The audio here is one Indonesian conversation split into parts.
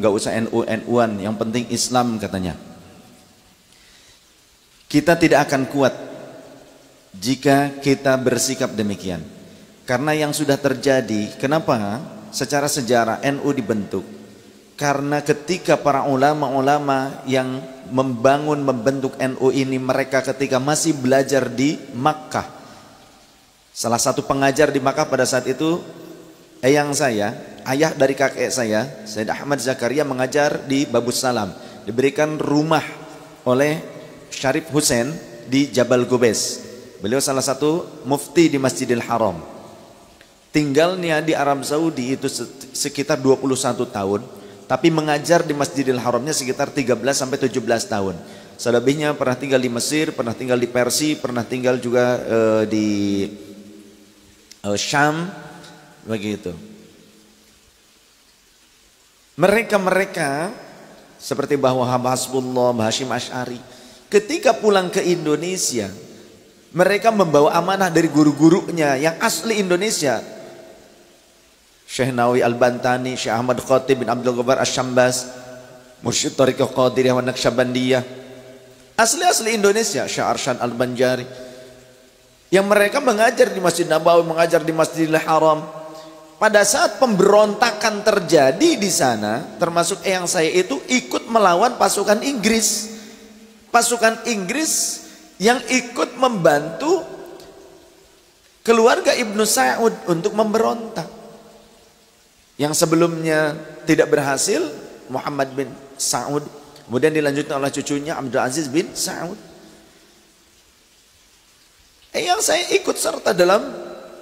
nggak usah NU-NU-an, yang penting Islam katanya. Kita tidak akan kuat jika kita bersikap demikian. Karena yang sudah terjadi, kenapa secara sejarah NU dibentuk? Karena ketika para ulama-ulama yang membentuk NU ini, mereka ketika masih belajar di Makkah, salah satu pengajar di Makkah pada saat itu eyang saya, ayah dari kakek saya, Said Ahmad Zakaria, mengajar di Babus Salam. Diberikan rumah oleh Syarif Hussein di Jabal Gubes. Beliau salah satu mufti di Masjidil Haram. Tinggalnya di Arab Saudi itu sekitar 21 tahun, tapi mengajar di Masjidil Haramnya sekitar 13 sampai 17 tahun. Selebihnya pernah tinggal di Mesir, pernah tinggal di Persia, pernah tinggal juga di Syam, begitu. Mereka seperti Mbah Wahab Hasbullah, Mbah Hashim Asy'ari, ketika pulang ke Indonesia, mereka membawa amanah dari guru-gurunya yang asli Indonesia. Syekh Nawawi Al-Bantani, Syekh Ahmad Khatib bin Abdul Ghaffar Asy-Syambas, Mursyid Thariqah Qadiriyah wa Naqsyabandiyah, asli-asli Indonesia. Syekh Arsyad Al-Banjari, yang mereka mengajar di Masjid Nabawi, mengajar di Masjidil Haram. Pada saat pemberontakan terjadi di sana, termasuk yang saya itu ikut melawan pasukan Inggris. Pasukan Inggris yang ikut membantu keluarga Ibnu Saud untuk memberontak. Yang sebelumnya tidak berhasil, Muhammad bin Saud, kemudian dilanjutkan oleh cucunya Abdul Aziz bin Saud. Yang saya ikut serta dalam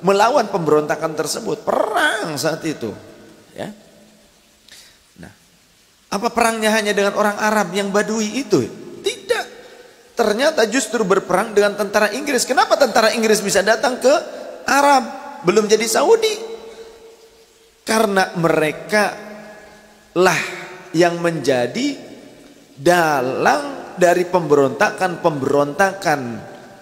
melawan pemberontakan tersebut, perang saat itu, ya. Nah, apa perangnya hanya dengan orang Arab yang Badui itu? Tidak. Ternyata justru berperang dengan tentara Inggris. Kenapa tentara Inggris bisa datang ke Arab, belum jadi Saudi? Karena mereka lah yang menjadi dalang dari pemberontakan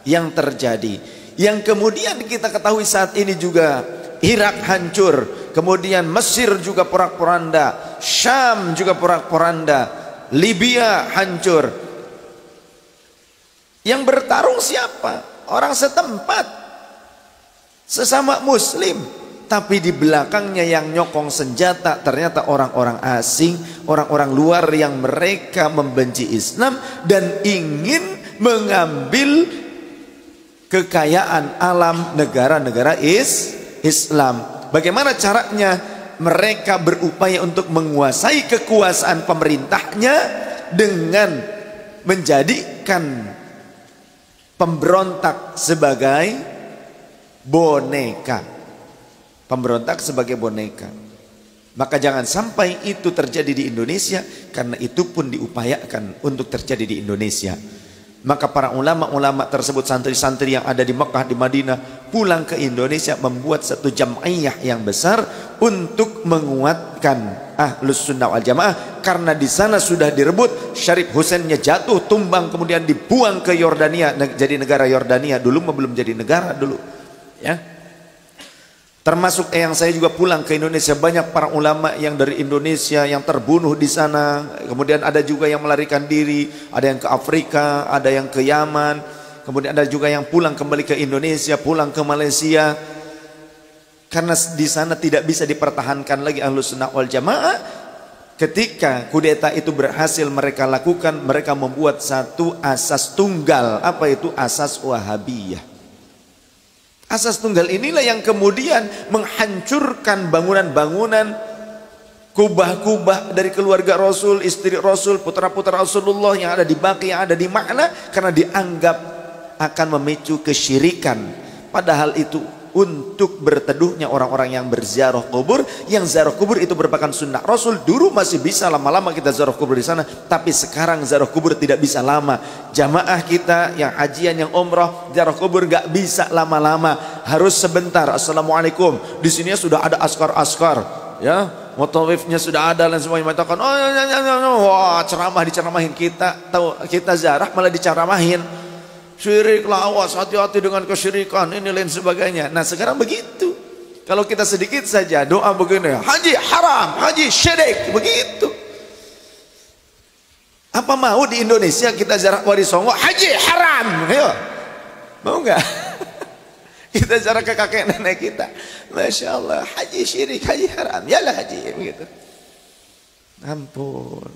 yang terjadi. Yang kemudian kita ketahui saat ini juga Irak hancur, kemudian Mesir juga porak-poranda, Syam juga porak-poranda, Libya hancur. Yang bertarung siapa? Orang setempat, sesama muslim. Tapi di belakangnya yang nyokong senjata ternyata orang-orang asing, orang-orang luar yang mereka membenci Islam dan ingin mengambil kekayaan alam negara-negara Islam. Bagaimana caranya? Mereka berupaya untuk menguasai kekuasaan pemerintahnya dengan menjadikan pemberontak sebagai boneka. Pemberontak sebagai boneka. Maka jangan sampai itu terjadi di Indonesia, karena itu pun diupayakan untuk terjadi di Indonesia. Maka para ulama-ulama tersebut, santri-santri yang ada di Mekah, di Madinah, pulang ke Indonesia membuat satu jam'iyah yang besar untuk menguatkan Ahlus Sunnah wal Jamaah. Karena di sana sudah direbut, Syarif Husainnya jatuh, tumbang, kemudian dibuang ke Yordania, jadi negara Yordania. Dulu belum jadi negara dulu, ya. Termasuk yang saya juga pulang ke Indonesia, banyak para ulama yang dari Indonesia yang terbunuh di sana. Kemudian ada juga yang melarikan diri, ada yang ke Afrika, ada yang ke Yaman. Kemudian ada juga yang pulang kembali ke Indonesia, pulang ke Malaysia. Karena di sana tidak bisa dipertahankan lagi Ahlus Sunnah wal Jamaah. Ketika kudeta itu berhasil mereka lakukan, mereka membuat satu asas tunggal. Apa itu? Asas Wahabiyah. Asas tunggal inilah yang kemudian menghancurkan bangunan-bangunan, kubah-kubah dari keluarga Rasul, istri Rasul, putra-putra Rasulullah yang ada di Baqi, yang ada di Ma'na, karena dianggap akan memicu kesyirikan. Padahal itu untuk berteduhnya orang-orang yang berziarah kubur, yang ziarah kubur itu merupakan sunnah Rasul. Dulu masih bisa lama-lama kita ziarah kubur di sana, tapi sekarang ziarah kubur tidak bisa lama. Jamaah kita yang hajian, yang umrah, ziarah kubur gak bisa lama-lama, harus sebentar. Assalamualaikum, di sini sudah ada askar-askar, ya, mutawifnya sudah ada dan semuanya mengatakan, oh ya, wah, ceramah diceramahin, kita tahu kita ziarah malah diceramahin. Syirik lah, awas, hati-hati dengan kesyirikan, ini lain sebagainya. Nah sekarang begitu. Kalau kita sedikit saja doa begini, haji haram, haji syirik, begitu. Apa mau di Indonesia kita ziarah Wali Songo haji haram? Ayo. Mau nggak? Kita ziarah ke kakek nenek kita. Masya Allah, haji syirik, haji haram. Yalah haji begitu. Ampun.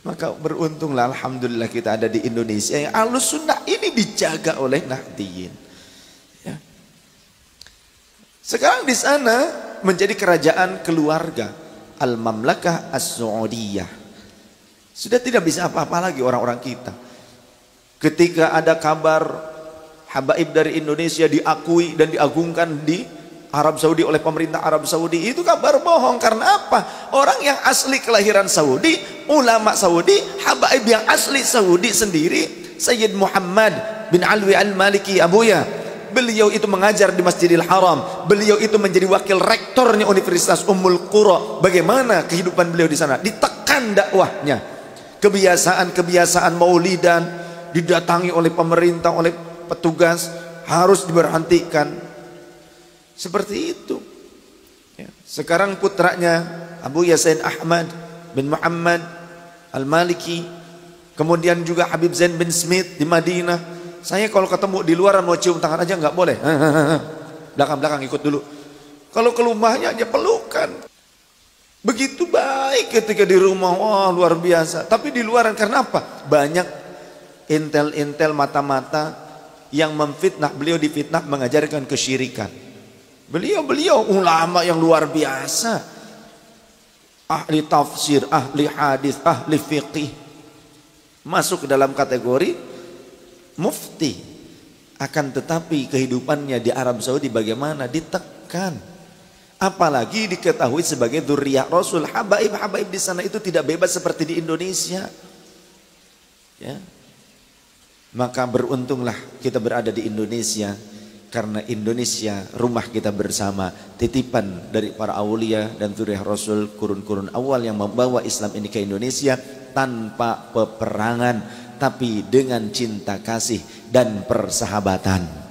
Maka beruntunglah alhamdulillah kita ada di Indonesia yang Ahlus Sunnah ini dijaga oleh Nahdliyin. Ya. Sekarang di sana menjadi kerajaan keluarga Al-Mamlakah As-Saudiyah. Sudah tidak bisa apa-apa lagi orang-orang kita. Ketika ada kabar habaib dari Indonesia diakui dan diagungkan di Arab Saudi oleh pemerintah Arab Saudi, itu kabar bohong. Karena apa? Orang yang asli kelahiran Saudi, ulama Saudi, habaib yang asli Saudi sendiri, Sayyid Muhammad bin Alwi Al-Maliki Abuya, beliau itu mengajar di Masjidil Haram, beliau itu menjadi wakil rektornya Universitas Ummul Qura. Bagaimana kehidupan beliau di sana? Ditekan dakwahnya, kebiasaan-kebiasaan maulidan didatangi oleh pemerintah, oleh petugas, harus diberhentikan. Seperti itu. Ya. Sekarang putranya Abu Yasin Ahmad bin Muhammad Al-Maliki, kemudian juga Habib Zain bin Smith di Madinah. Saya kalau ketemu di luar mau cium tangan aja nggak boleh. Belakang-belakang ikut dulu. Kalau ke rumahnya aja pelukan. Begitu baik ketika di rumah, wah luar biasa. Tapi di luaran karena apa? Banyak intel-intel mata-mata yang memfitnah beliau, difitnah mengajarkan kesyirikan. Beliau ulama yang luar biasa, ahli tafsir, ahli hadis, ahli fiqih, masuk ke dalam kategori mufti. Akan tetapi kehidupannya di Arab Saudi bagaimana? Ditekan. Apalagi diketahui sebagai dzurriyyah Rasul. Habaib-habaib di sana itu tidak bebas seperti di Indonesia. Ya. Maka beruntunglah kita berada di Indonesia, karena Indonesia rumah kita bersama, titipan dari para aulia dan dzurriyyah Rasul, kurun-kurun awal yang membawa Islam ini ke Indonesia tanpa peperangan, tapi dengan cinta kasih dan persahabatan.